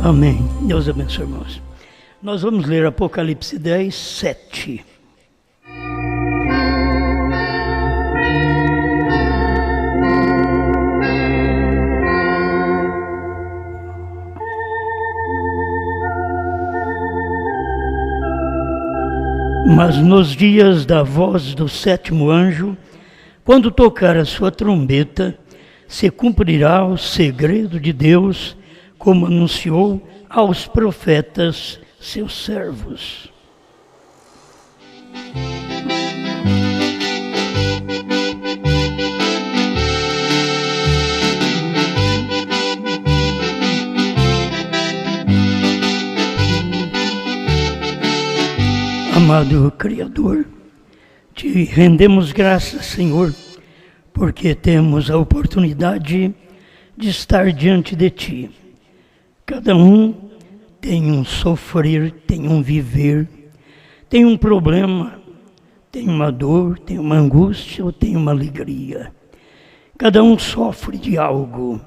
Amém. Deus abençoe, irmãos. Nós vamos ler Apocalipse 10, 7. Mas nos dias da voz do sétimo anjo, quando tocar a sua trombeta, se cumprirá o segredo de Deus, como anunciou aos profetas, seus servos. Amado Criador, te rendemos graças, Senhor, porque temos a oportunidade de estar diante de Ti. Cada um tem um sofrer, tem um viver, tem um problema, tem uma dor, tem uma angústia ou tem uma alegria. Cada um sofre de algo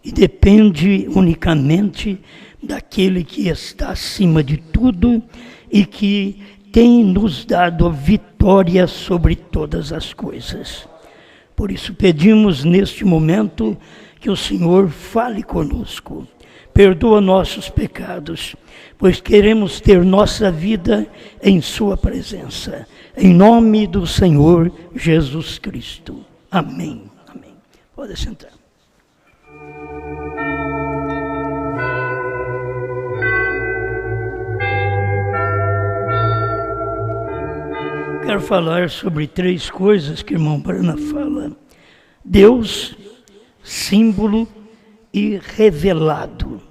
e depende unicamente daquele que está acima de tudo e que tem nos dado a vitória sobre todas as coisas. Por isso pedimos neste momento que o Senhor fale conosco. Perdoa nossos pecados, pois queremos ter nossa vida em Sua presença. Em nome do Senhor Jesus Cristo. Amém. Amém. Pode sentar. Quero falar sobre 3 coisas que o irmão Brana fala. Deus, símbolo e revelado.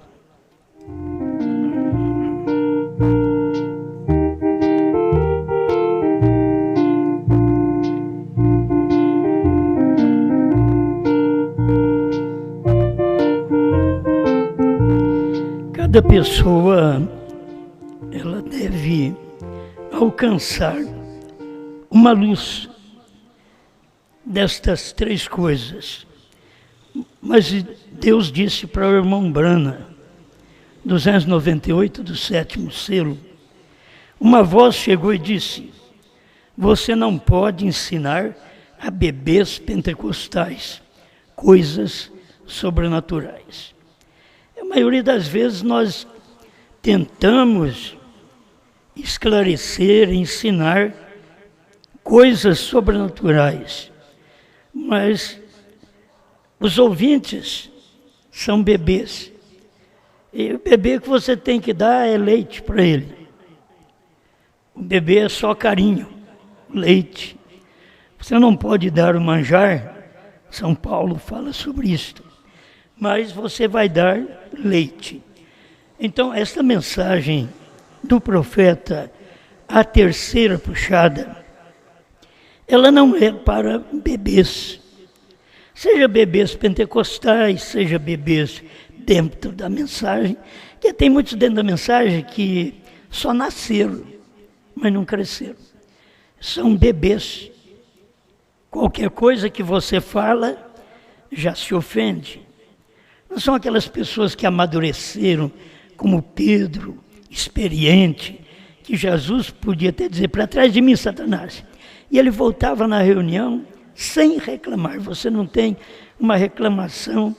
Cada pessoa, ela deve alcançar uma luz destas 3 coisas. Mas Deus disse para o irmão Brana, 298 do 7º selo, uma voz chegou e disse: você não pode ensinar a bebês pentecostais coisas sobrenaturais. A maioria das vezes nós tentamos esclarecer, ensinar coisas sobrenaturais, mas os ouvintes são bebês. E o bebê que você tem que dar é leite para ele. O bebê é só carinho, leite. Você não pode dar o manjar, São Paulo fala sobre isso, mas você vai dar leite. Então, esta mensagem do profeta, a terceira puxada, ela não é para bebês. Seja bebês pentecostais, seja bebês dentro da mensagem, que tem muitos dentro da mensagem que só nasceram, mas não cresceram. São bebês. Qualquer coisa que você fala, já se ofende. Não são aquelas pessoas que amadureceram, como Pedro, experiente, que Jesus podia até dizer, para trás de mim, Satanás. E ele voltava na reunião sem reclamar. Você não tem uma reclamação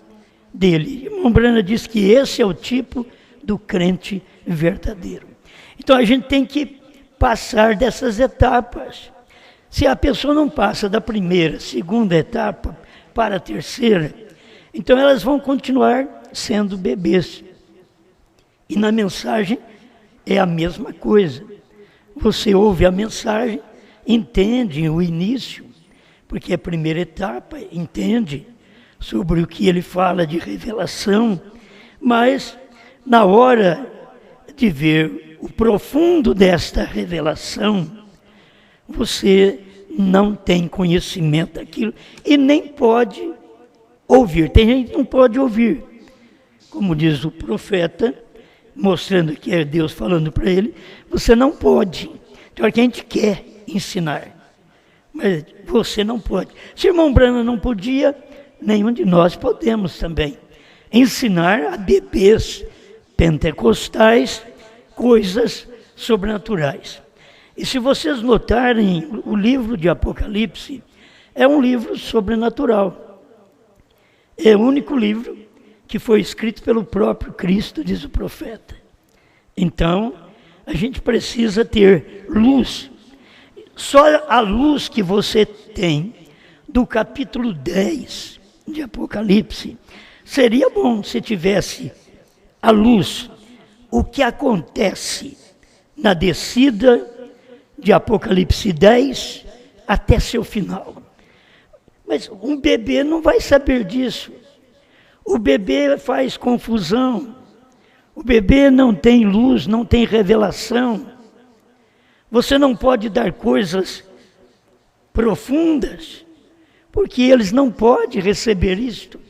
dele. Irmão Brana diz que esse é o tipo do crente verdadeiro. Então a gente tem que passar dessas etapas. Se a pessoa não passa da primeira, segunda etapa para a terceira, então elas vão continuar sendo bebês. E na mensagem é a mesma coisa. você ouve a mensagem, entende o início, porque é a primeira etapa, entende sobre o que ele fala de revelação, mas na hora de ver o profundo desta revelação, você não tem conhecimento daquilo e nem pode ouvir. Tem gente que não pode ouvir. Como diz o profeta, mostrando que é Deus falando para ele, você não pode. Então, que a gente quer ensinar, mas você não pode. Se o irmão Branham não podia, nenhum de nós podemos também ensinar a bebês pentecostais coisas sobrenaturais. E se vocês notarem, o livro de Apocalipse é um livro sobrenatural. É o único livro que foi escrito pelo próprio Cristo, diz o profeta. Então, a gente precisa ter luz. Só a luz que você tem do capítulo 10 de Apocalipse, seria bom se tivesse a luz, o que acontece na descida de Apocalipse 10 até seu final. Mas um bebê não vai saber disso. O bebê faz confusão. O bebê não tem luz, não tem revelação. Você não pode dar coisas profundas, porque eles não podem receber isto.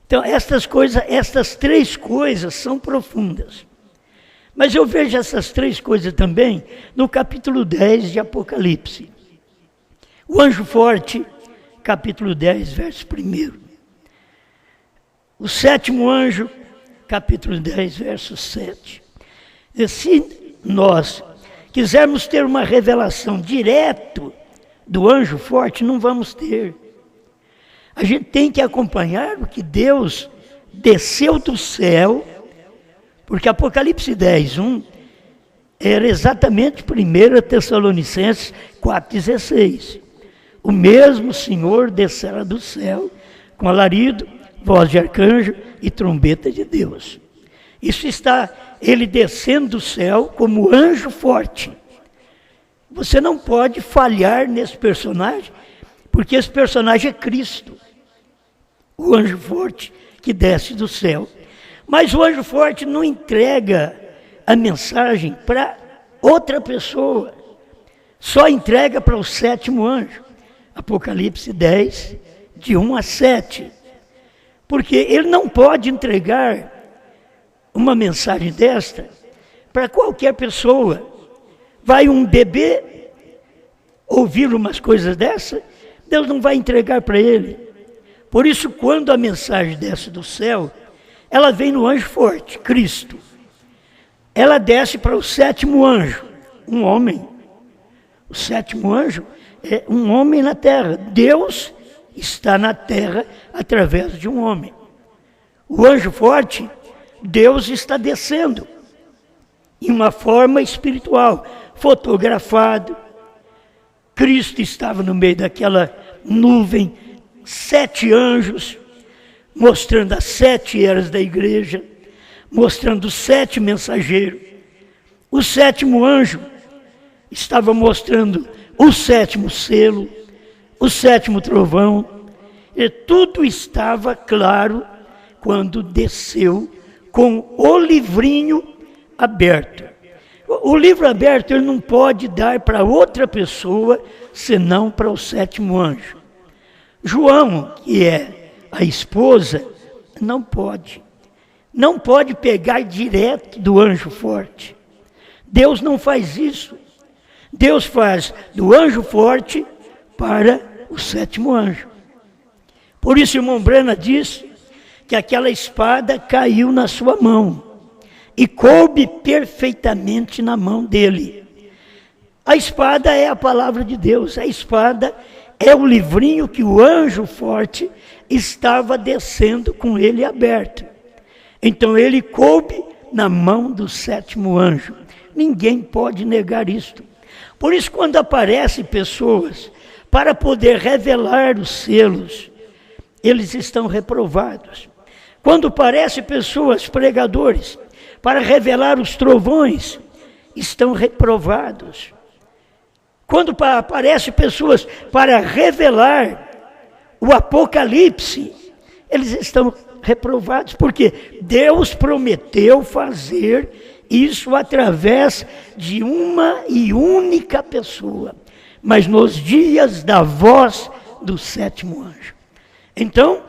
Então, estas três coisas são profundas. Mas eu vejo essas três coisas também no capítulo 10 de Apocalipse. O anjo forte, capítulo 10, verso 1. O sétimo anjo, capítulo 10, verso 7. E se nós quisermos ter uma revelação direto do anjo forte, não vamos ter. A gente tem que acompanhar o que Deus desceu do céu, porque Apocalipse 10, 1 era exatamente 1 Tessalonicenses 4,16. O mesmo Senhor descerá do céu com alarido, voz de arcanjo e trombeta de Deus. Isso está, ele descendo do céu como anjo forte. Você não pode falhar nesse personagem, porque esse personagem é Cristo, o anjo forte que desce do céu. Mas o anjo forte não entrega a mensagem para outra pessoa, só entrega para o sétimo anjo. Apocalipse 10, de 1 a 7. Porque ele não pode entregar uma mensagem desta para qualquer pessoa. Vai um bebê ouvir umas coisas dessa, Deus não vai entregar para ele. Por isso, quando a mensagem desce do céu, ela vem no anjo forte, Cristo. Ela desce para o sétimo anjo, um homem. O sétimo anjo é um homem na terra. Deus está na terra através de um homem. O anjo forte, Deus está descendo em uma forma espiritual, fotografado. Cristo estava no meio daquela nuvem, 7 anjos, mostrando as 7 eras da igreja, mostrando os 7 mensageiros. O sétimo anjo estava mostrando o 7º selo, o 7º trovão, e tudo estava claro quando desceu com o livrinho aberto. O livro aberto ele não pode dar para outra pessoa, senão para o 7º anjo. João, que é a esposa, não pode. Não pode pegar direto do anjo forte. Deus não faz isso. Deus faz do anjo forte para o 7º anjo. Por isso, o irmão Branham disse que aquela espada caiu na sua mão e coube perfeitamente na mão dele. A espada é a palavra de Deus, a espada é o livrinho que o anjo forte estava descendo com ele aberto. Então ele coube na mão do 7º anjo. Ninguém pode negar isto. Por isso, quando aparecem pessoas para poder revelar os selos, eles estão reprovados. Quando aparecem pessoas, pregadores, para revelar os trovões, estão reprovados. Quando aparecem pessoas para revelar o Apocalipse, eles estão reprovados, porque Deus prometeu fazer isso através de uma e única pessoa, mas nos dias da voz do sétimo anjo. Então,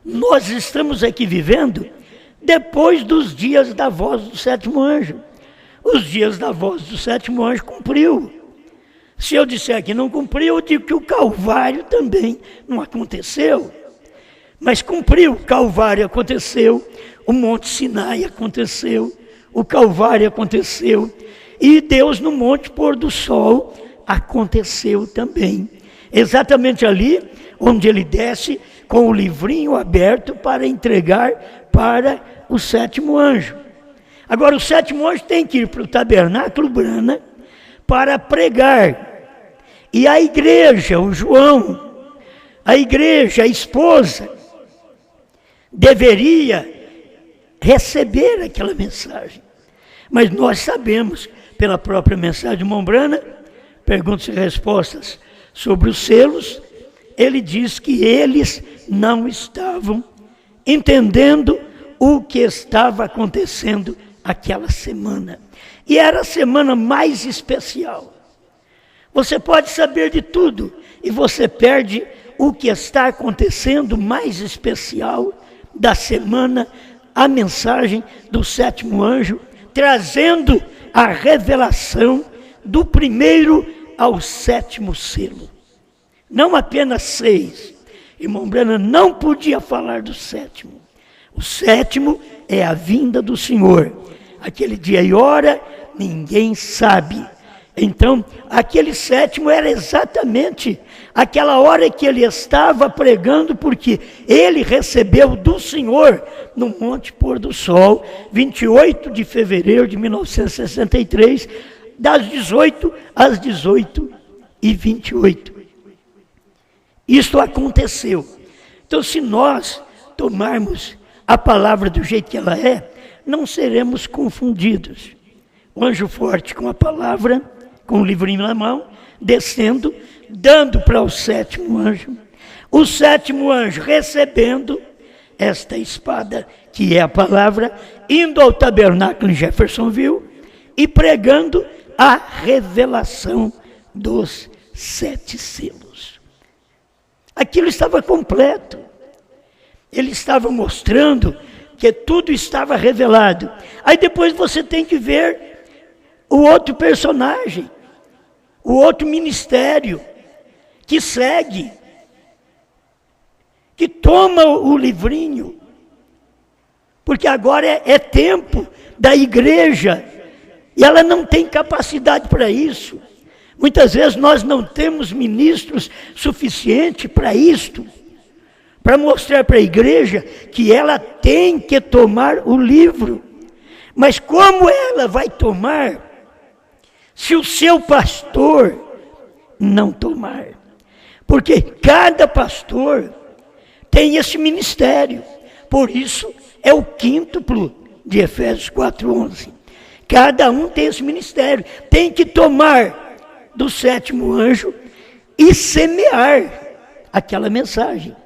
nós estamos aqui vivendo depois dos dias da voz do sétimo anjo. Os dias da voz do sétimo anjo cumpriu. Se eu disser que não cumpriu, eu digo que o Calvário também não aconteceu. Mas cumpriu, o Calvário aconteceu, o Monte Sinai aconteceu, o Calvário aconteceu, e Deus no Monte Pôr do Sol aconteceu também. Exatamente ali onde ele desce com o livrinho aberto para entregar para o sétimo anjo. Agora o sétimo anjo tem que ir para o tabernáculo Brana para pregar. E a igreja, o João, a igreja, a esposa, deveria receber aquela mensagem. Mas nós sabemos, pela própria mensagem de Mombrana, perguntas e respostas sobre os selos, ele diz que eles não estavam entendendo o que estava acontecendo aquela semana. E era a semana mais especial. Você pode saber de tudo e você perde o que está acontecendo mais especial da semana, a mensagem do sétimo anjo, trazendo a revelação do primeiro ao sétimo selo. Não apenas 6. Irmão Brana não podia falar do sétimo. O sétimo é a vinda do Senhor. Aquele dia e hora, ninguém sabe. Então, aquele sétimo era exatamente aquela hora que ele estava pregando, porque ele recebeu do Senhor no Monte Pôr do Sol, 28 de fevereiro de 1963, das 18 às 18h28. Isto aconteceu. Então, se nós tomarmos a palavra do jeito que ela é, não seremos confundidos. O anjo forte com a palavra, com o livrinho na mão, descendo, dando para o sétimo anjo. O sétimo anjo recebendo esta espada, que é a palavra, indo ao tabernáculo em Jeffersonville e pregando a revelação dos 7 selos. Aquilo estava completo. Ele estava mostrando que tudo estava revelado. Aí depois você tem que ver o outro personagem, o outro ministério, que segue, que toma o livrinho, porque agora é tempo da igreja, e ela não tem capacidade para isso. Muitas vezes nós não temos ministros suficientes para isto, para mostrar para a igreja que ela tem que tomar o livro. Mas como ela vai tomar se o seu pastor não tomar? Porque cada pastor tem esse ministério. Por isso é o quíntuplo de Efésios 4:11. Cada um tem esse ministério. Tem que tomar do sétimo anjo e semear aquela mensagem.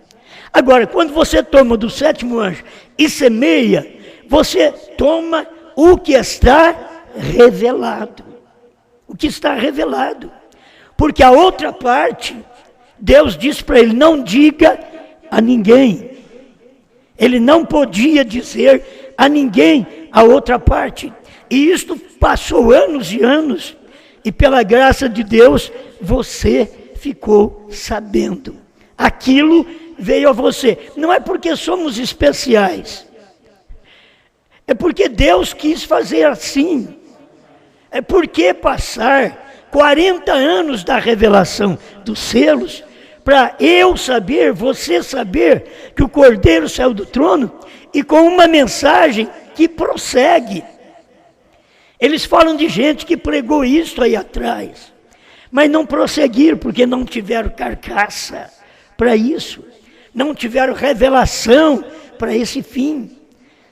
Agora, quando você toma do sétimo anjo e semeia, você toma o que está revelado. O que está revelado. Porque a outra parte, Deus disse para ele, não diga a ninguém. Ele não podia dizer a ninguém a outra parte. E isto passou anos e anos. E pela graça de Deus, você ficou sabendo. Aquilo veio a você. Não é porque somos especiais. É porque Deus quis fazer assim. É porque passar 40 anos da revelação dos selos, para eu saber, você saber, que o Cordeiro saiu do trono, e com uma mensagem que prossegue. Eles falam de gente que pregou isso aí atrás, mas não prosseguiram, porque não tiveram carcaça para isso, não tiveram revelação para esse fim.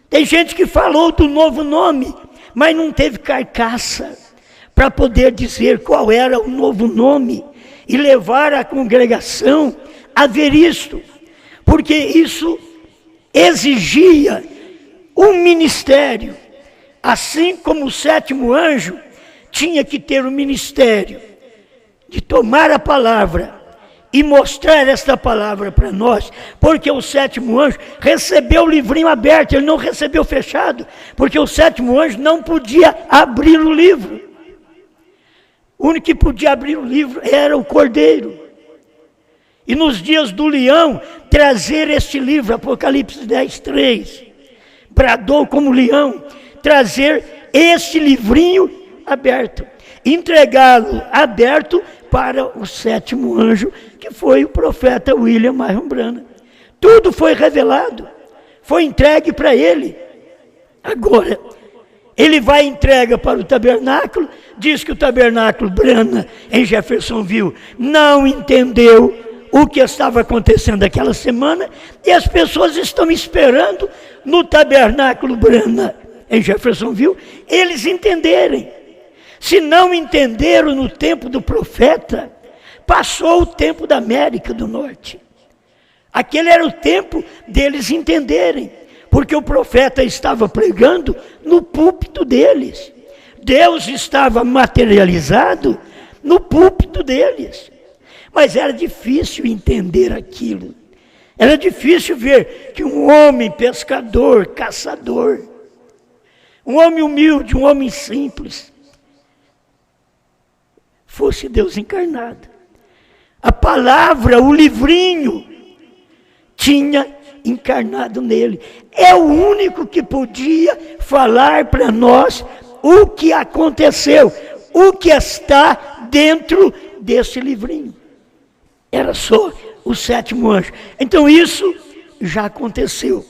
Tem gente que falou do novo nome, mas não teve carcaça para poder dizer qual era o novo nome e levar a congregação a ver isto, porque isso exigia um ministério, assim como o sétimo anjo tinha que ter o ministério de tomar a palavra e mostrar esta palavra para nós, porque o sétimo anjo recebeu o livrinho aberto, ele não recebeu fechado, porque o sétimo anjo não podia abrir o livro. O único que podia abrir o livro era o cordeiro. E nos dias do leão, trazer este livro, Apocalipse 10:3, bradou como leão, trazer este livrinho aberto, entregá-lo aberto para o sétimo anjo, que foi o profeta William Marion Branham. Tudo foi revelado, foi entregue para ele. Agora, ele vai entrega para o tabernáculo, diz que o tabernáculo Branham, em Jeffersonville, não entendeu o que estava acontecendo aquela semana, e as pessoas estão esperando no tabernáculo Branham, em Jeffersonville, eles entenderem. Se não entenderam no tempo do profeta, passou o tempo da América do Norte. Aquele era o tempo deles entenderem, porque o profeta estava pregando no púlpito deles. Deus estava materializado no púlpito deles. Mas era difícil entender aquilo. Era difícil ver que um homem pescador, caçador, um homem humilde, um homem simples, fosse Deus encarnado. A palavra, o livrinho, tinha encarnado nele. É o único que podia falar para nós o que aconteceu, o que está dentro desse livrinho. Era só o sétimo anjo. Então isso já aconteceu.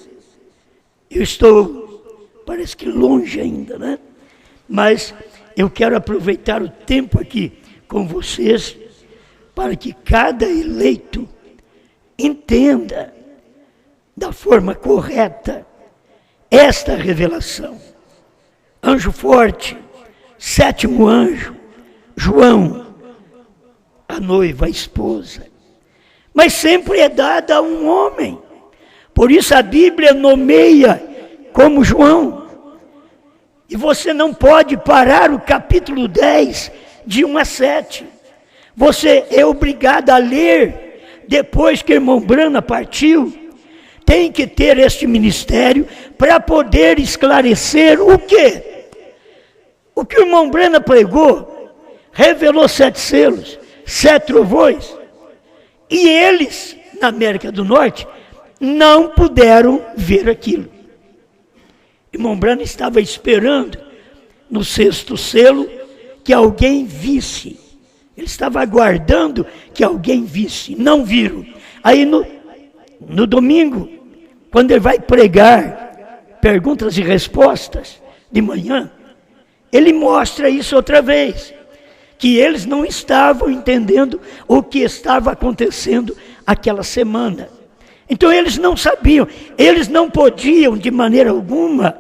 Eu estou, parece que longe ainda, né? Mas eu quero aproveitar o tempo aqui com vocês, para que cada eleito entenda da forma correta esta revelação. Anjo forte, sétimo anjo, João, a noiva, a esposa. Mas sempre é dada a um homem. Por isso a Bíblia nomeia como João. E você não pode parar o capítulo 10 de 1 a 7. Você é obrigado a ler, depois que o irmão Branham partiu, tem que ter este ministério para poder esclarecer o quê? O que o irmão Branham pregou, revelou 7 selos, 7 trovões, e eles, na América do Norte, não puderam ver aquilo. O irmão Branham estava esperando, no 6º selo, que alguém visse. Ele estava aguardando que alguém visse. Não viram. Aí no domingo, quando ele vai pregar perguntas e respostas de manhã, ele mostra isso outra vez. Que eles não estavam entendendo o que estava acontecendo aquela semana. Então eles não sabiam. Eles não podiam, de maneira alguma,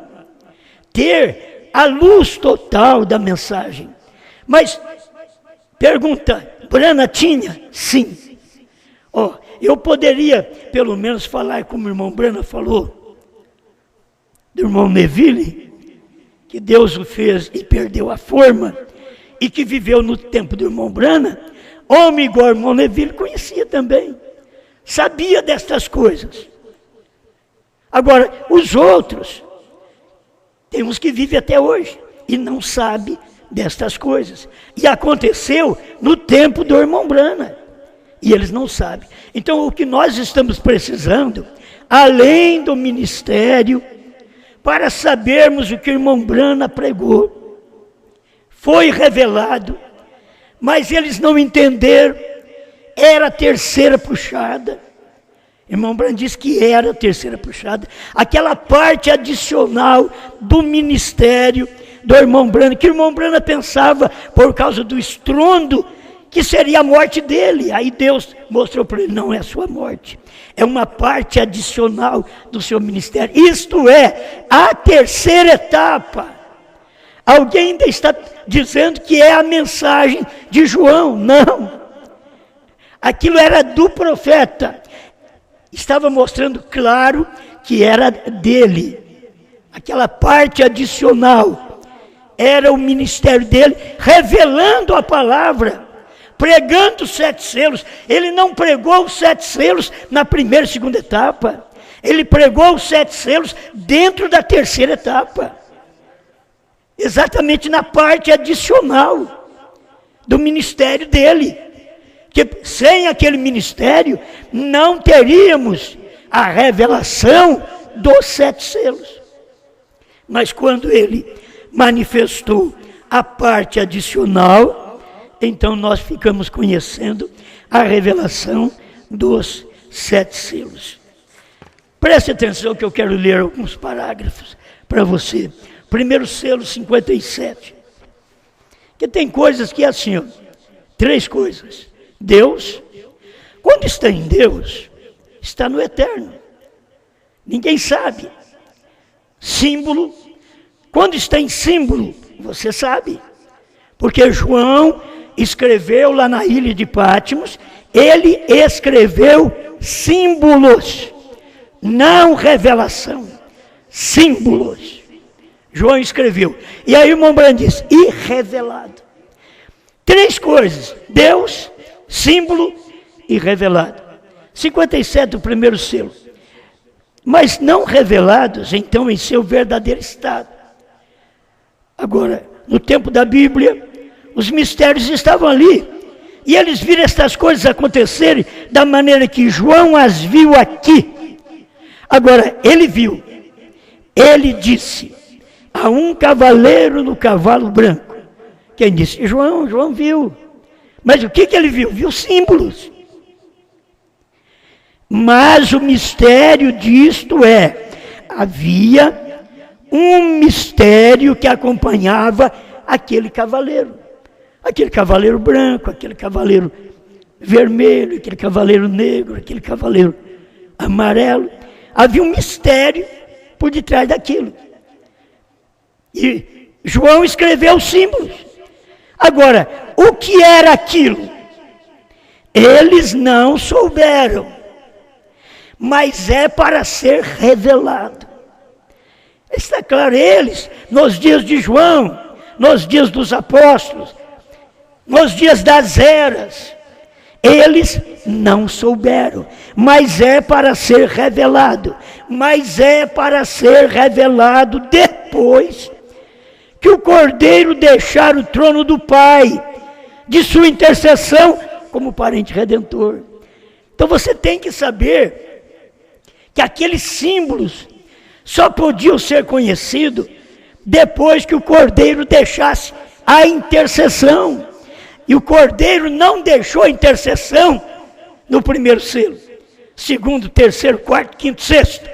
ter a luz total da mensagem. Mas, pergunta, Branham tinha? Sim. Eu poderia, pelo menos, falar como o irmão Branham falou, do irmão Neville, que Deus o fez e perdeu a forma, e que viveu no tempo do irmão Branham. Homem igual ao irmão Neville conhecia também, sabia destas coisas. Agora, os outros, tem uns que vivem até hoje e não sabem destas coisas. E aconteceu no tempo do irmão Branham. E eles não sabem. Então o que nós estamos precisando, além do ministério, para sabermos o que o irmão Branham pregou, foi revelado, mas eles não entenderam, era a terceira puxada. Irmão Branham disse que era a terceira puxada, aquela parte adicional do ministério do irmão Branham, que o irmão Branham pensava, por causa do estrondo, que seria a morte dele. Aí Deus mostrou para ele, não é a sua morte, é uma parte adicional do seu ministério. Isto é a terceira etapa, Alguém ainda está dizendo que é a mensagem de João. Não. Aquilo era do profeta. Estava mostrando claro que era dele. Aquela parte adicional era o ministério dele, revelando a palavra, pregando os 7 selos. Ele não pregou os 7 selos na primeira e segunda etapa. Ele pregou os 7 selos dentro da terceira etapa. Exatamente na parte adicional do ministério dele. Que sem aquele ministério não teríamos a revelação dos 7 selos. Mas quando ele manifestou a parte adicional, então nós ficamos conhecendo a revelação dos 7 selos. Preste atenção que eu quero ler alguns parágrafos para você. Primeiro selo, 57. Que tem coisas que é assim, ó, 3 coisas. Deus, quando está em Deus, está no eterno. Ninguém sabe. Símbolo, quando está em símbolo, você sabe. Porque João escreveu lá na ilha de Patmos, ele escreveu símbolos, não revelação, símbolos. João escreveu. E aí o irmão Branham diz, e revelado. 3 coisas, Deus, símbolo e revelado. 57, o primeiro selo. Mas não revelados, então, em seu verdadeiro estado. Agora, no tempo da Bíblia, os mistérios estavam ali. E eles viram estas coisas acontecerem da maneira que João as viu aqui. Agora, ele viu. Ele disse, há um cavaleiro no cavalo branco. Quem disse? João viu. Mas o que ele viu? Viu símbolos. Mas o mistério disto é, havia um mistério que acompanhava aquele cavaleiro branco, aquele cavaleiro vermelho, aquele cavaleiro negro, aquele cavaleiro amarelo. Havia um mistério por detrás daquilo. E João escreveu os símbolos. Agora, o que era aquilo? Eles não souberam. Mas é para ser revelado. Está claro, eles, nos dias de João, nos dias dos apóstolos, nos dias das eras, eles não souberam, mas é para ser revelado, mas é para ser revelado depois que o Cordeiro deixar o trono do Pai, de sua intercessão como parente redentor. Então você tem que saber que aqueles símbolos só podiam ser conhecidos depois que o Cordeiro deixasse a intercessão. E o Cordeiro não deixou a intercessão no primeiro selo, segundo, terceiro, quarto, quinto, sexto.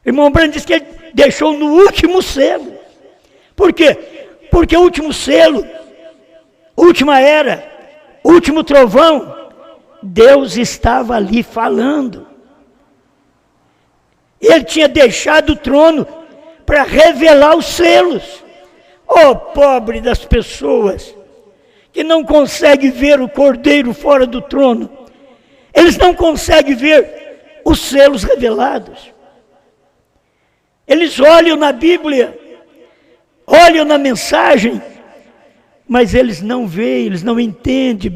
O irmão Branham diz que ele deixou no último selo. Por quê? Porque o último selo, última era, último trovão, Deus estava ali falando. Ele tinha deixado o trono para revelar os selos. Oh, pobre das pessoas que não conseguem ver o Cordeiro fora do trono. Eles não conseguem ver os selos revelados. Eles olham na Bíblia, olham na mensagem, mas eles não veem, eles não entendem.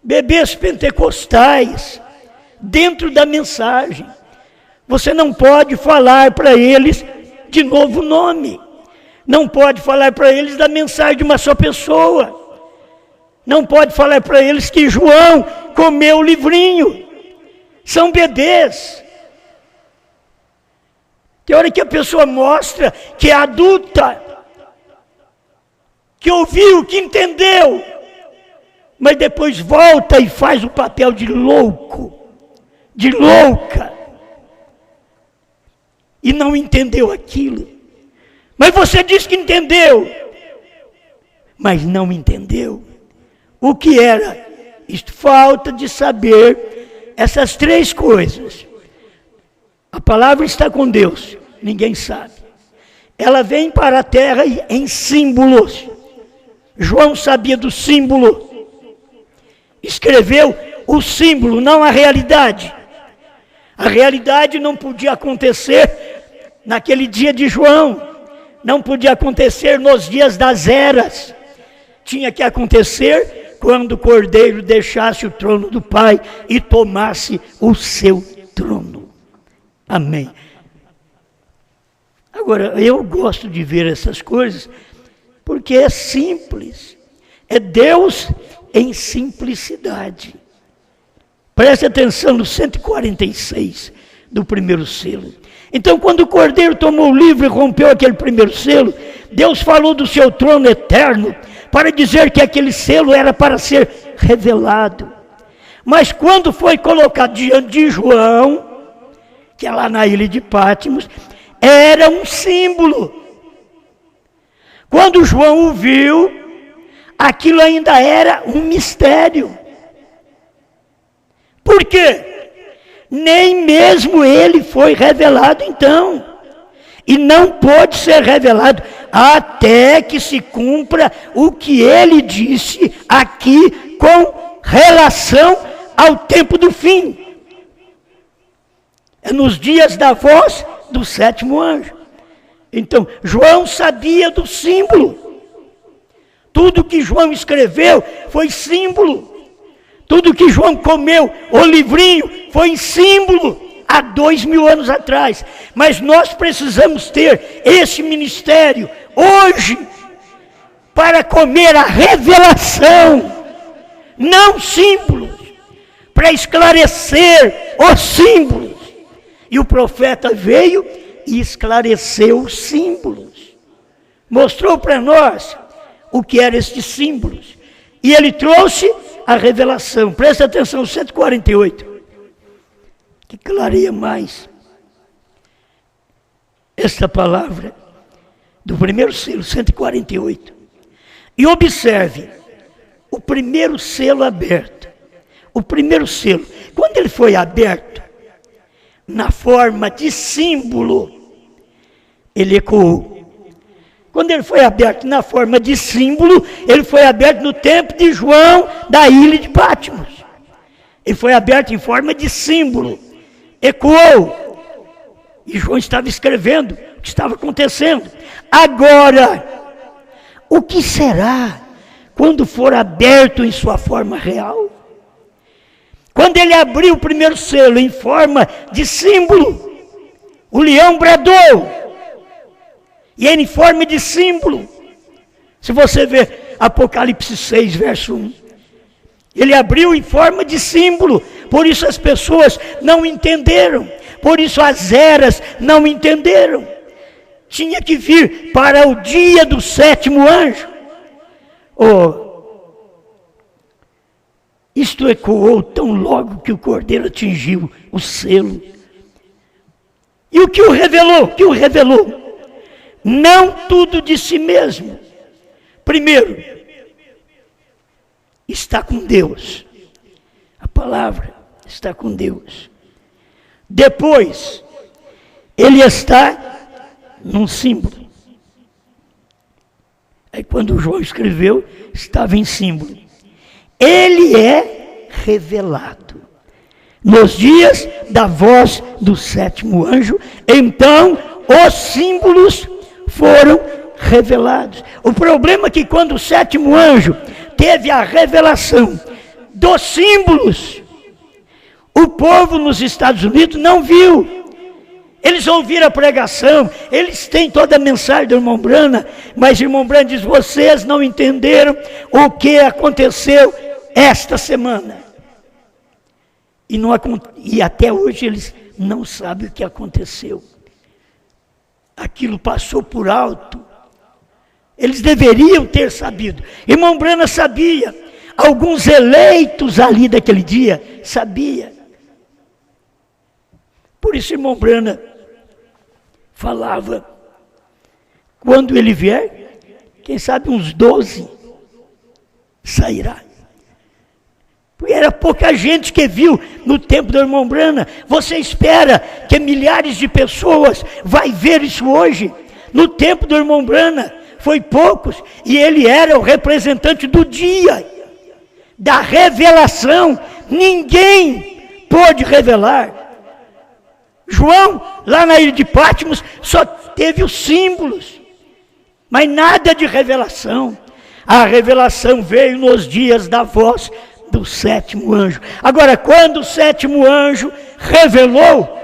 Bebês pentecostais, dentro da mensagem, você não pode falar para eles de novo nome, não pode falar para eles da mensagem de uma só pessoa, não pode falar para eles que João comeu o livrinho. São bebês. Tem hora que a pessoa mostra que é adulta, que ouviu, que entendeu, mas depois volta e faz o papel de louco, de louca, e não entendeu aquilo. Mas você diz que entendeu, mas não entendeu o que era. Isto, falta de saber essas 3 coisas. A palavra está com Deus, ninguém sabe. ela vem para a terra em símbolos. João sabia do símbolo. Escreveu o símbolo, não a realidade. A realidade não podia acontecer naquele dia de João. Não podia acontecer nos dias das eras. Tinha que acontecer quando o Cordeiro deixasse o trono do Pai e tomasse o seu trono. Amém. Agora, eu gosto de ver essas coisas porque é simples. É Deus em simplicidade. Preste atenção no 146 do primeiro selo. Então, quando o Cordeiro tomou o livro e rompeu aquele primeiro selo, Deus falou do seu trono eterno para dizer que aquele selo era para ser revelado. Mas quando foi colocado diante de João, que é lá na ilha de Patmos, era um símbolo. Quando João o viu, aquilo ainda era um mistério. Por quê? Nem mesmo ele foi revelado então. E não pode ser revelado até que se cumpra o que ele disse aqui com relação ao tempo do fim. É nos dias da voz do sétimo anjo. Então, João sabia do símbolo. Tudo que João escreveu foi símbolo. Tudo que João comeu, o livrinho, foi em símbolo há 2000 anos atrás. Mas nós precisamos ter esse ministério hoje para comer a revelação, não símbolos, para esclarecer os símbolos. E o profeta veio e esclareceu os símbolos. Mostrou para nós o que eram estes símbolos. E ele trouxe a revelação. Presta atenção, 148. Que clareia mais esta palavra do primeiro selo, 148. E observe, o primeiro selo aberto. O primeiro selo, quando ele foi aberto, na forma de símbolo, ele ecoou. Quando ele foi aberto na forma de símbolo, ele foi aberto no tempo de João, da ilha de Patmos. Ele foi aberto em forma de símbolo. Ecoou. E João estava escrevendo o que estava acontecendo. Agora, o que será quando for aberto em sua forma real? Quando ele abriu o primeiro selo em forma de símbolo, o leão bradou. E em forma de símbolo. Se você ver Apocalipse 6, verso 1. Ele abriu em forma de símbolo. Por isso as pessoas não entenderam. Por isso as eras não entenderam. Tinha que vir para o dia do sétimo anjo. Isto ecoou tão logo que o Cordeiro atingiu o selo. E o que o revelou? O que o revelou? Não tudo de si mesmo. Primeiro, está com Deus. A palavra está com Deus. Depois, ele está num símbolo. Aí quando João escreveu, estava em símbolo. Ele é revelado. Nos dias da voz do sétimo anjo, então os símbolos foram revelados. O problema é que quando o sétimo anjo teve a revelação dos símbolos, o povo nos Estados Unidos não viu. Eles ouviram a pregação, eles têm toda a mensagem do irmão Brana, mas o irmão Brana diz, vocês não entenderam o que aconteceu esta semana. E até hoje eles não sabem o que aconteceu. Aquilo passou por alto. Eles deveriam ter sabido. Irmão Brana sabia. Alguns eleitos ali daquele dia sabia. Por isso irmão Brana falava, quando ele vier, quem sabe uns 12 sairá. Porque era pouca gente que viu no tempo do irmão Brana. Você espera que milhares de pessoas vai ver isso hoje? No tempo do irmão Brana, foi poucos, e ele era o representante do dia, da revelação. Ninguém pôde revelar. João, lá na ilha de Patmos, só teve os símbolos, mas nada de revelação. A revelação veio nos dias da voz do sétimo anjo. Agora, quando o sétimo anjo revelou,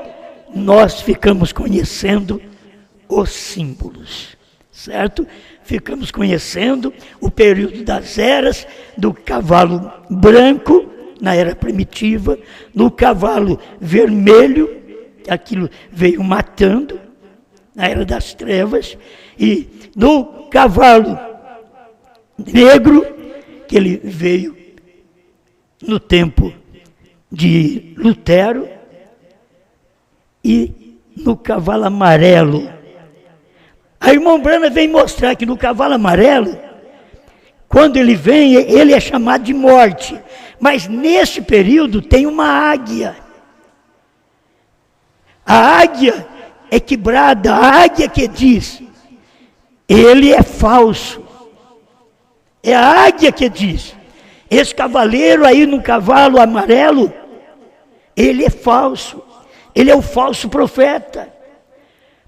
nós ficamos conhecendo os símbolos, certo? Ficamos conhecendo o período das eras, do cavalo branco, na era primitiva, no cavalo vermelho, aquilo veio matando, na era das trevas, e no cavalo negro, que ele veio no tempo de Lutero, e no cavalo amarelo. A irmã Brana vem mostrar que no cavalo amarelo, quando ele vem, ele é chamado de morte. Mas nesse período tem uma águia. A águia é quebrada, a águia que diz, ele é falso. É a águia que diz, esse cavaleiro aí no cavalo amarelo, ele é falso. Ele é o falso profeta.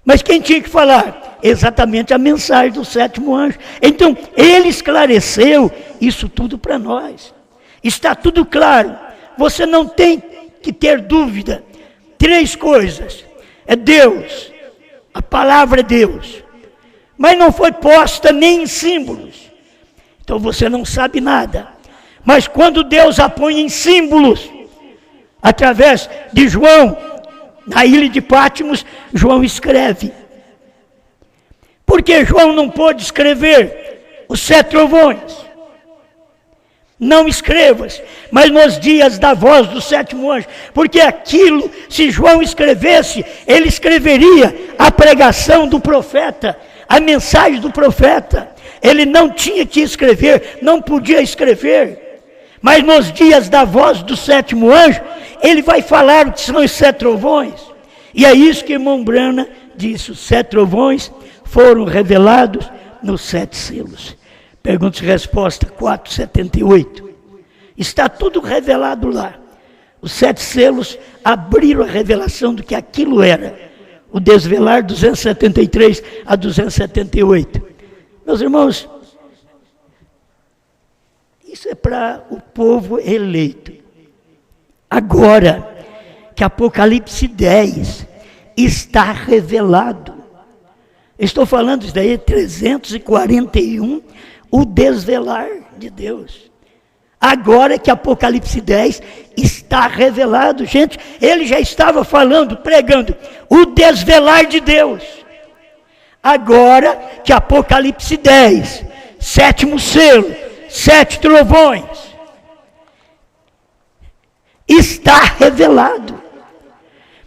Mas quem tinha que falar? Exatamente a mensagem do sétimo anjo. Então, ele esclareceu isso tudo para nós. Está tudo claro. Você não tem que ter dúvida. 3 coisas. É Deus. A palavra é Deus. Mas não foi posta nem em símbolos. Então você não sabe nada. Mas quando Deus a põe em símbolos, através de João, na ilha de Patmos, João escreve. Porque João não pôde escrever os 7 trovões. Não escrevas, mas nos dias da voz do sétimo anjo. Porque aquilo, se João escrevesse, ele escreveria a pregação do profeta, a mensagem do profeta. Ele não tinha que escrever, não podia escrever. Mas nos dias da voz do sétimo anjo, ele vai falar o que são os 7 trovões. E é isso que irmão Brana disse, os 7 trovões foram revelados nos 7 selos. Perguntas e resposta 4:78. Está tudo revelado lá. Os 7 selos abriram a revelação do que aquilo era. O desvelar 273 a 278. Meus irmãos, isso é para o povo eleito. Agora que Apocalipse 10 está revelado. Estou falando isso daí, 341, o desvelar de Deus. Agora que Apocalipse 10 está revelado, gente, ele já estava falando, pregando, o desvelar de Deus. Agora que Apocalipse 10, 7º selo, 7 trovões, está revelado.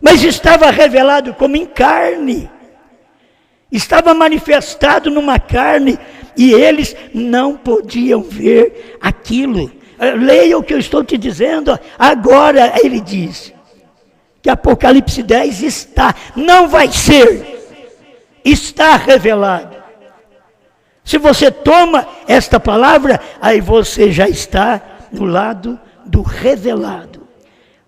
Mas estava revelado como em carne. Estava manifestado numa carne e eles não podiam ver aquilo. Leia o que eu estou te dizendo. Agora ele diz que Apocalipse 10 está, não vai ser, está revelado. Se você toma esta palavra, aí você já está no lado do revelado.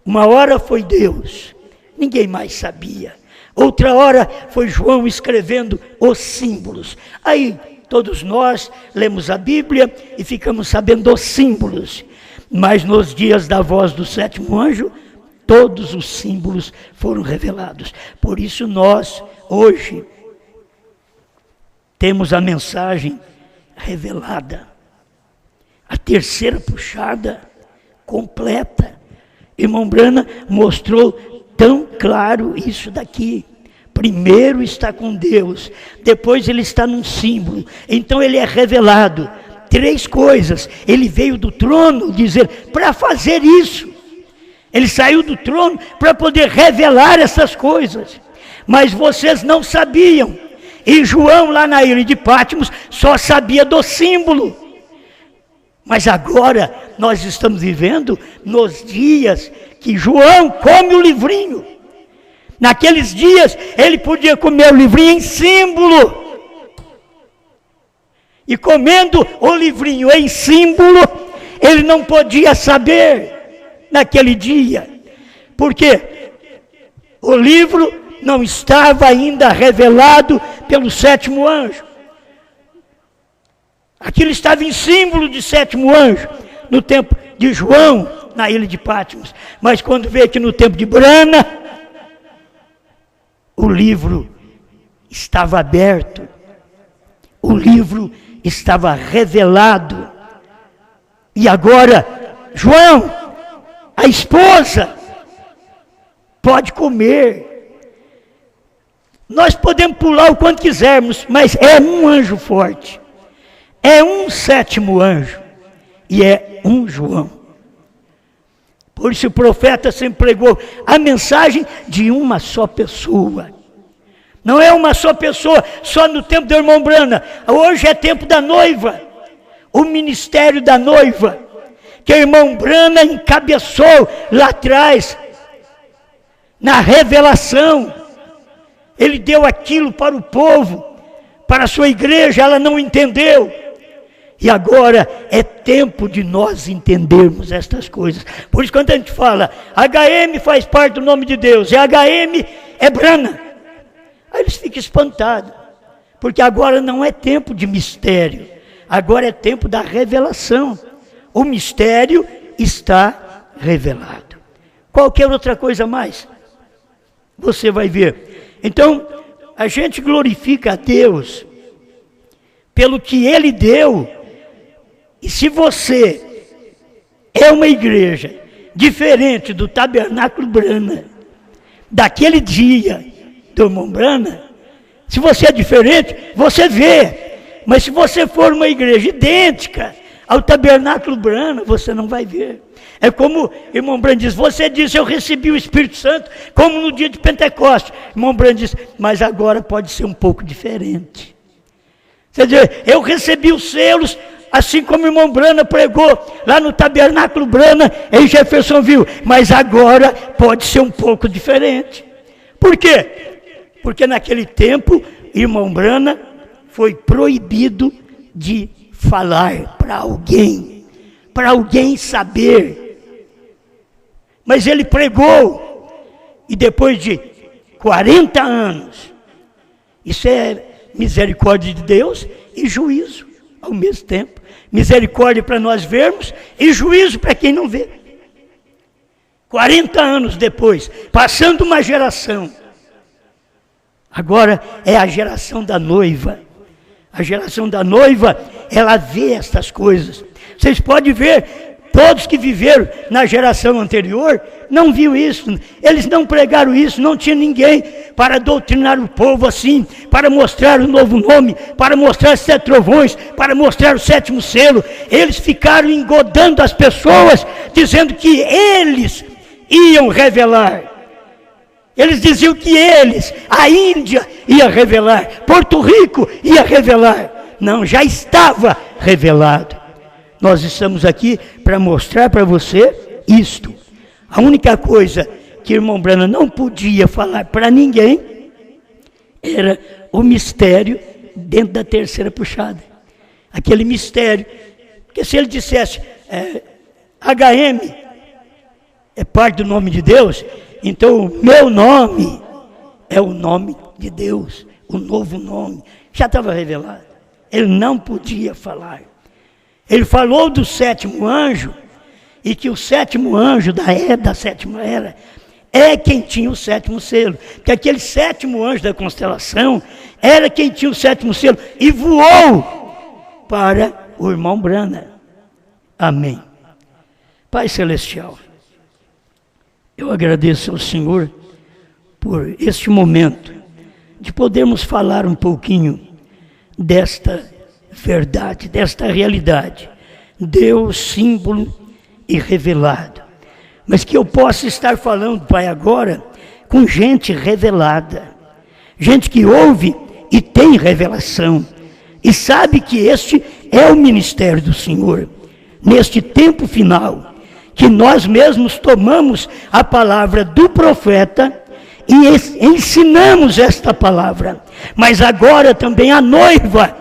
Uma hora foi Deus, ninguém mais sabia. Outra hora foi João escrevendo os símbolos. Aí todos nós lemos a Bíblia e ficamos sabendo dos símbolos. Mas nos dias da voz do sétimo anjo, todos os símbolos foram revelados. Por isso nós, hoje, temos a mensagem revelada. A terceira puxada, completa. Irmão Brana mostrou tão claro isso daqui. Primeiro está com Deus, depois ele está num símbolo, então ele é revelado. 3 coisas, ele veio do trono dizer, para fazer isso. Ele saiu do trono para poder revelar essas coisas. Mas vocês não sabiam. E João lá na ilha de Patmos só sabia do símbolo. Mas agora nós estamos vivendo nos dias que João come o livrinho. Naqueles dias ele podia comer o livrinho em símbolo. E comendo o livrinho em símbolo, ele não podia saber naquele dia. Por quê? O livro não estava ainda revelado pelo sétimo anjo. Aquilo estava em símbolo de sétimo anjo, no tempo de João, na ilha de Patmos. Mas quando veio aqui no tempo de Brana, o livro estava aberto. O livro estava revelado. E agora, João, a esposa, pode comer. Nós podemos pular o quanto quisermos, mas é um anjo forte. É um sétimo anjo. E é um João. Por isso o profeta sempre pregou a mensagem de uma só pessoa. Não é uma só pessoa, só no tempo do irmão Brana. Hoje é tempo da noiva. O ministério da noiva. Que o irmão Brana encabeçou lá atrás. Na revelação. Ele deu aquilo para o povo. Para a sua igreja, ela não entendeu. E agora é tempo de nós entendermos estas coisas. Por isso, quando a gente fala, HM faz parte do nome de Deus, e HM é Brana. Aí eles ficam espantados, porque agora não é tempo de mistério, agora é tempo da revelação. O mistério está revelado. Qualquer outra coisa mais, você vai ver. Então, a gente glorifica a Deus pelo que Ele deu. E se você é uma igreja diferente do Tabernáculo Brana, daquele dia do irmão Brana, se você é diferente, você vê. Mas se você for uma igreja idêntica ao Tabernáculo Brana, você não vai ver. É como o irmão Brana diz, você disse, eu recebi o Espírito Santo, como no dia de Pentecostes. O irmão Brana diz, mas agora pode ser um pouco diferente. Quer dizer, eu recebi os selos, assim como o irmão Brana pregou lá no Tabernáculo Brana, em Jeffersonville, mas agora pode ser um pouco diferente. Por quê? Porque naquele tempo, irmão Brana foi proibido de falar para alguém saber. Mas ele pregou, e depois de 40 anos, isso é misericórdia de Deus e juízo ao mesmo tempo. Misericórdia para nós vermos e juízo para quem não vê. 40 anos depois, passando uma geração, agora é a geração da noiva. A geração da noiva, ela vê estas coisas. Vocês podem ver, todos que viveram na geração anterior, não viu isso. Eles não pregaram isso, não tinha ninguém para doutrinar o povo assim, para mostrar o novo nome, para mostrar os 7 trovões, para mostrar o 7º selo. Eles ficaram engodando as pessoas, dizendo que eles iam revelar. Eles diziam que eles, a Índia ia revelar, Porto Rico ia revelar. Não, já estava revelado. Nós estamos aqui para mostrar para você isto. A única coisa que o irmão Brana não podia falar para ninguém era o mistério dentro da terceira puxada. Aquele mistério. Porque se ele dissesse, HM é parte do nome de Deus, então o meu nome é o nome de Deus, o novo nome. Já estava revelado. Ele não podia falar. Ele falou do 7º anjo, e que o 7º anjo da 7ª era, é quem tinha o 7º selo. Porque aquele 7º anjo da constelação, era quem tinha o 7º selo, e voou para o irmão Brana. Amém. Pai Celestial, eu agradeço ao Senhor por este momento, de podermos falar um pouquinho desta verdade, desta realidade, Deus símbolo e revelado, mas que eu possa estar falando, Pai, agora com gente revelada, gente que ouve e tem revelação, e sabe que este é o ministério do Senhor, neste tempo final, que nós mesmos tomamos a palavra do profeta e ensinamos esta palavra, mas agora também a noiva,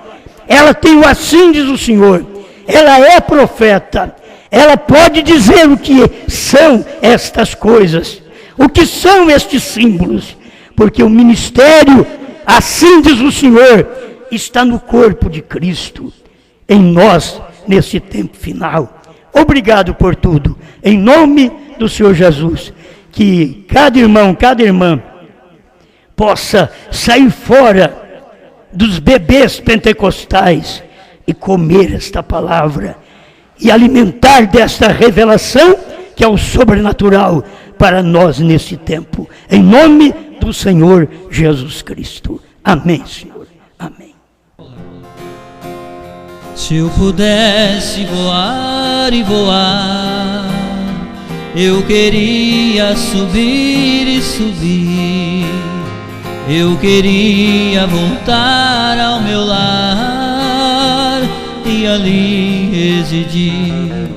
ela tem o assim diz o Senhor, ela é profeta, ela pode dizer o que são estas coisas, o que são estes símbolos, porque o ministério, assim diz o Senhor, está no corpo de Cristo, em nós, nesse tempo final. Obrigado por tudo, em nome do Senhor Jesus, que cada irmão, cada irmã, possa sair fora dos bebês pentecostais e comer esta palavra, e alimentar desta revelação, que é o sobrenatural para nós nesse tempo, em nome do Senhor Jesus Cristo. Amém, Senhor. Amém. Se eu pudesse voar e voar, eu queria subir e subir, eu queria voltar ao meu lar e ali residir.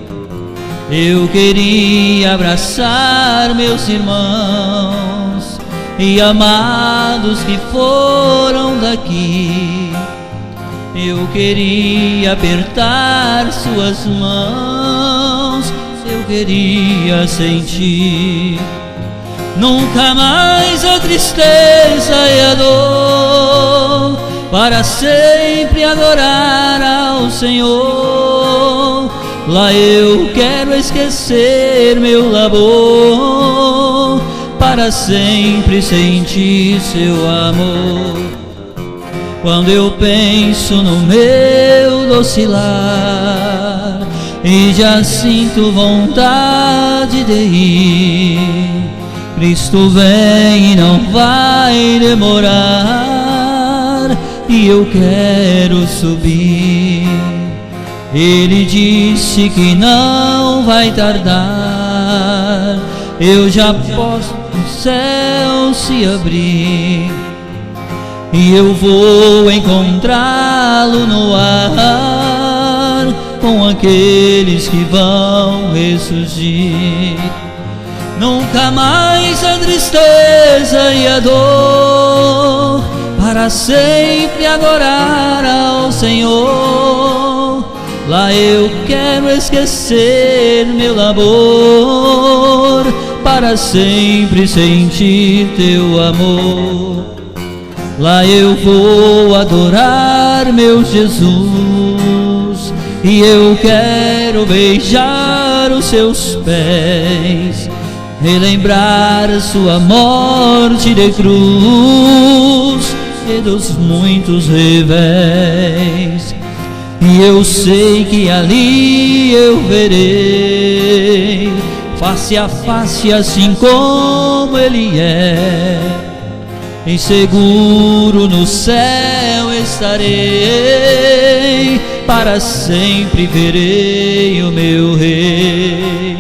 Eu queria abraçar meus irmãos e amados que foram daqui. Eu queria apertar suas mãos, eu queria sentir nunca mais a tristeza e a dor, para sempre adorar ao Senhor. Lá eu quero esquecer meu labor, para sempre sentir seu amor. Quando eu penso no meu doce lar e já sinto vontade de ir, Cristo vem e não vai demorar, e eu quero subir. Ele disse que não vai tardar, eu já posso o céu se abrir, e eu vou encontrá-lo no ar, com aqueles que vão ressurgir. Nunca mais a tristeza e a dor, para sempre adorar ao Senhor. Lá eu quero esquecer meu labor, para sempre sentir teu amor. Lá eu vou adorar meu Jesus, e eu quero beijar os seus pés, relembrar sua morte de cruz e dos muitos revés. E eu sei que ali eu verei, face a face, assim como Ele é. E seguro no céu estarei, para sempre verei o meu Rei.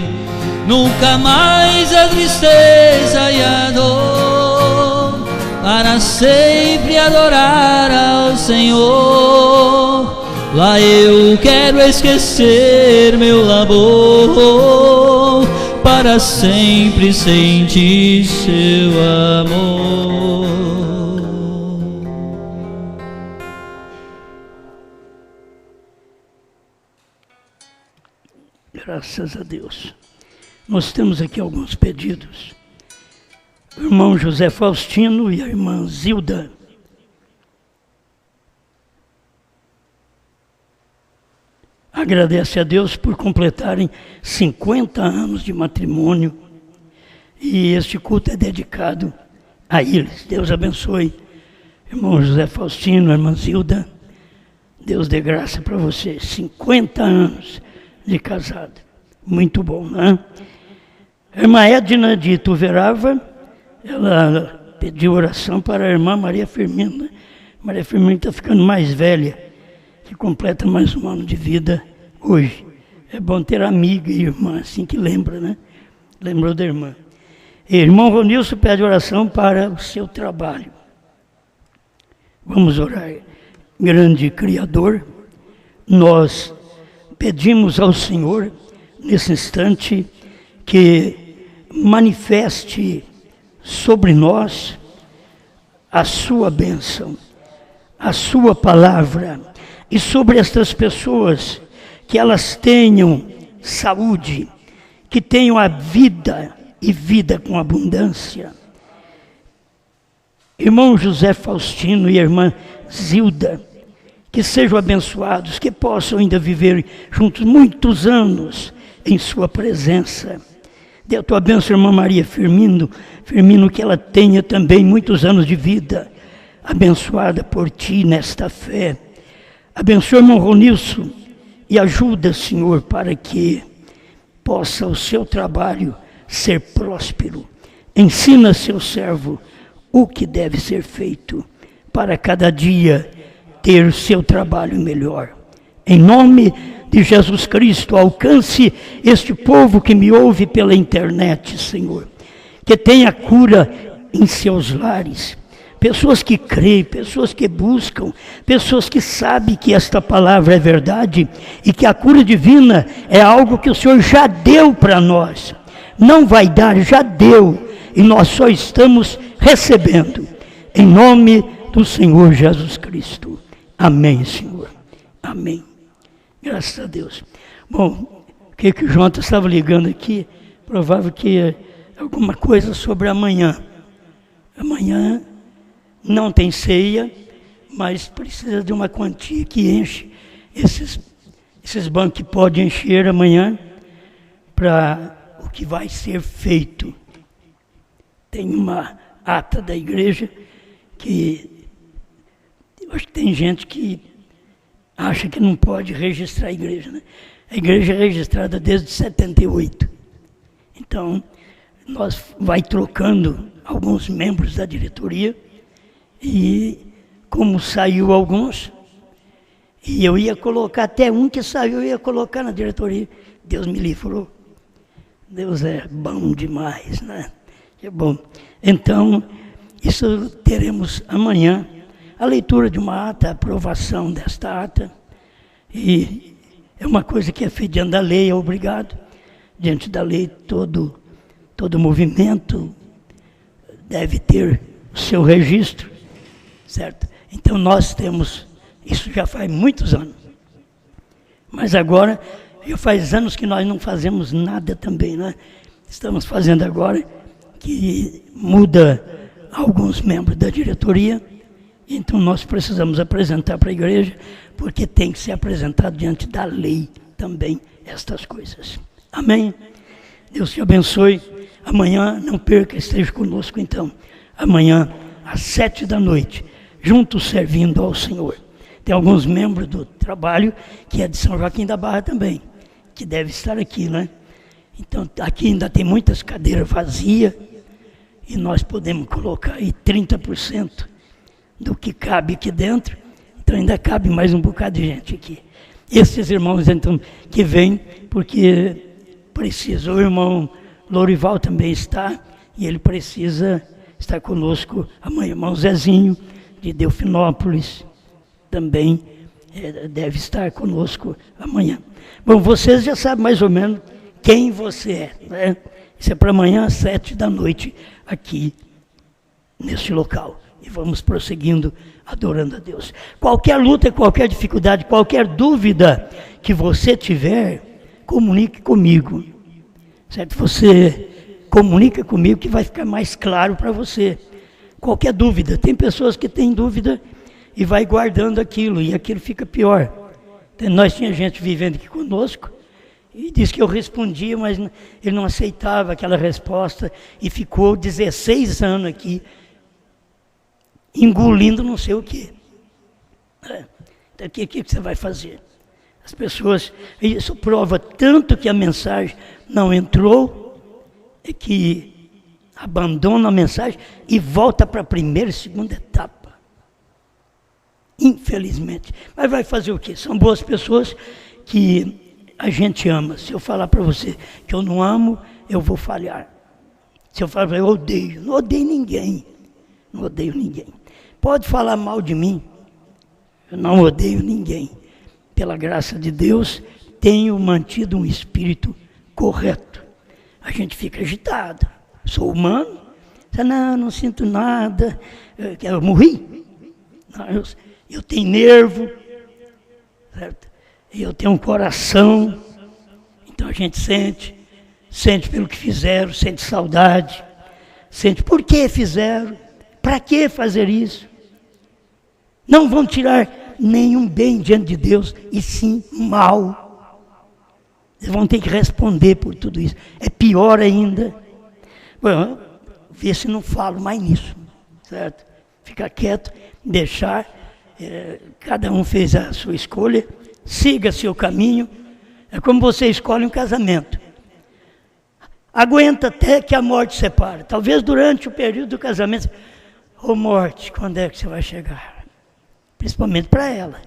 Nunca mais a tristeza e a dor, para sempre adorar ao Senhor. Lá eu quero esquecer meu labor, para sempre sentir seu amor. Graças a Deus. Nós temos aqui alguns pedidos. O irmão José Faustino e a irmã Zilda. Agradece a Deus por completarem 50 anos de matrimônio, e este culto é dedicado a eles. Deus abençoe, irmão José Faustino, irmã Zilda. Deus dê graça para vocês. 50 anos de casado. Muito bom, né? A irmã Edna de Ituverava, ela pediu oração para a irmã Maria Firmina. Maria Firmina está ficando mais velha, que completa mais um ano de vida hoje. É bom ter amiga e irmã assim que lembra, né? Lembrou da irmã. E irmão Ronilson pede oração para o seu trabalho. Vamos orar. Grande Criador, nós pedimos ao Senhor, nesse instante, que manifeste sobre nós a sua bênção, a sua palavra, e sobre estas pessoas, que elas tenham saúde, que tenham a vida e vida com abundância. Irmão José Faustino e irmã Zilda, que sejam abençoados, que possam ainda viver juntos muitos anos em sua presença. Dê a tua bênção, irmã Maria Firmino, que ela tenha também muitos anos de vida, abençoada por ti nesta fé. Abençoa o irmão Ronilson e ajuda, Senhor, para que possa o seu trabalho ser próspero. Ensina seu servo o que deve ser feito para cada dia ter o seu trabalho melhor. Em nome de Jesus Cristo, alcance este povo que me ouve pela internet, Senhor. Que tenha cura em seus lares. Pessoas que creem, pessoas que buscam, pessoas que sabem que esta palavra é verdade e que a cura divina é algo que o Senhor já deu para nós. Não vai dar, já deu, e nós só estamos recebendo. Em nome do Senhor Jesus Cristo. Amém, Senhor. Amém. Graças a Deus. Bom, o que o Jonathan estava ligando aqui, provável que é alguma coisa sobre amanhã. Amanhã não tem ceia, mas precisa de uma quantia que enche esses bancos que podem encher amanhã para o que vai ser feito. Tem uma ata da igreja que eu acho que tem gente que acha que não pode registrar a igreja, né? A igreja é registrada desde 78. Então, nós vai trocando alguns membros da diretoria e como saiu alguns, e eu ia colocar até um que saiu, eu ia colocar na diretoria. Deus me livrou. Deus é bom demais, né? É bom. Então, isso teremos amanhã. A leitura de uma ata, a aprovação desta ata, e é uma coisa que é feita diante da lei, é obrigado. Diante da lei, todo movimento deve ter o seu registro, certo? Então nós temos, isso já faz muitos anos, mas agora, já faz anos que nós não fazemos nada também, né? Estamos fazendo agora, que muda alguns membros da diretoria. Então nós precisamos apresentar para a igreja, porque tem que ser apresentado diante da lei também estas coisas. Amém? Deus te abençoe. Amanhã, não perca, esteja conosco então. Amanhã, às 19h, juntos servindo ao Senhor. Tem alguns membros do trabalho, que é de São Joaquim da Barra também, que deve estar aqui, né? Então, aqui ainda tem muitas cadeiras vazias, e nós podemos colocar aí 30%. Do que cabe aqui dentro, então ainda cabe mais um bocado de gente aqui. Esses irmãos, então, que vêm, porque precisa, o irmão Lorival também está, e ele precisa estar conosco amanhã. Irmão Zezinho, de Delfinópolis, também deve estar conosco amanhã. Bom, vocês já sabem mais ou menos quem você é, né? Isso é para amanhã às 19h, aqui, neste local. E vamos prosseguindo, adorando a Deus. Qualquer luta, qualquer dificuldade, qualquer dúvida que você tiver, comunique comigo. Certo? Você comunica comigo que vai ficar mais claro para você. Qualquer dúvida. Tem pessoas que têm dúvida e vai guardando aquilo, e aquilo fica pior. Então, nós tínhamos gente vivendo aqui conosco, e disse que eu respondia, mas ele não aceitava aquela resposta, e ficou 16 anos aqui, engolindo não sei o quê. Então, o que você vai fazer? As pessoas, isso prova tanto que a mensagem não entrou, é que abandona a mensagem e volta para a primeira e segunda etapa. Infelizmente. Mas vai fazer o quê? São boas pessoas que a gente ama. Se eu falar para você que eu não amo, eu vou falhar. Se eu falar para você, eu odeio. Não odeio ninguém. Não odeio ninguém. Pode falar mal de mim, eu não odeio ninguém. Pela graça de Deus, tenho mantido um espírito correto. A gente fica agitado. Sou humano. Não sinto nada. Eu morri. Não, eu tenho nervo. certo? E eu tenho um coração, então a gente sente pelo que fizeram, sente saudade, sente por que fizeram, para que fazer isso. Não vão tirar nenhum bem diante de Deus, e sim mal. Eles vão ter que responder por tudo isso. É pior ainda. Bom, vê se não falo mais nisso, certo? Ficar quieto, deixar, cada um fez a sua escolha, siga seu caminho. É como você escolhe um casamento. Aguenta até que a morte separe. Talvez durante o período do casamento, ô morte, quando é que você vai chegar? Principalmente para ela.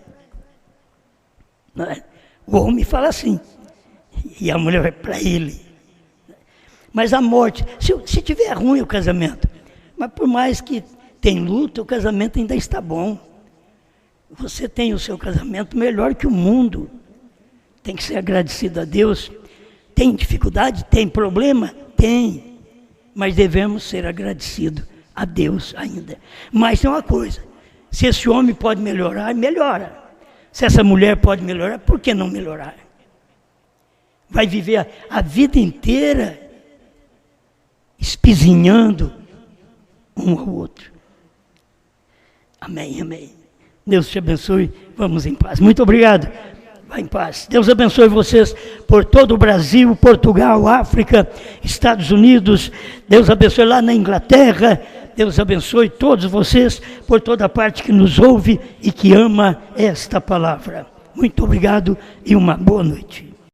Não é? O homem fala assim, e a mulher vai para ele. Mas a morte, se tiver ruim o casamento, mas por mais que tem luta, o casamento ainda está bom. Você tem o seu casamento melhor que o mundo. Tem que ser agradecido a Deus. Tem dificuldade? Tem problema? Tem. Mas devemos ser agradecidos a Deus ainda. Mas tem uma coisa, se esse homem pode melhorar, melhora. Se essa mulher pode melhorar, por que não melhorar? Vai viver a vida inteira espizinhando um ao outro. Amém, amém. Deus te abençoe. Vamos em paz. Muito obrigado. Vá em paz. Deus abençoe vocês por todo o Brasil, Portugal, África, Estados Unidos. Deus abençoe lá na Inglaterra. Deus abençoe todos vocês por toda parte que nos ouve e que ama esta palavra. Muito obrigado e uma boa noite.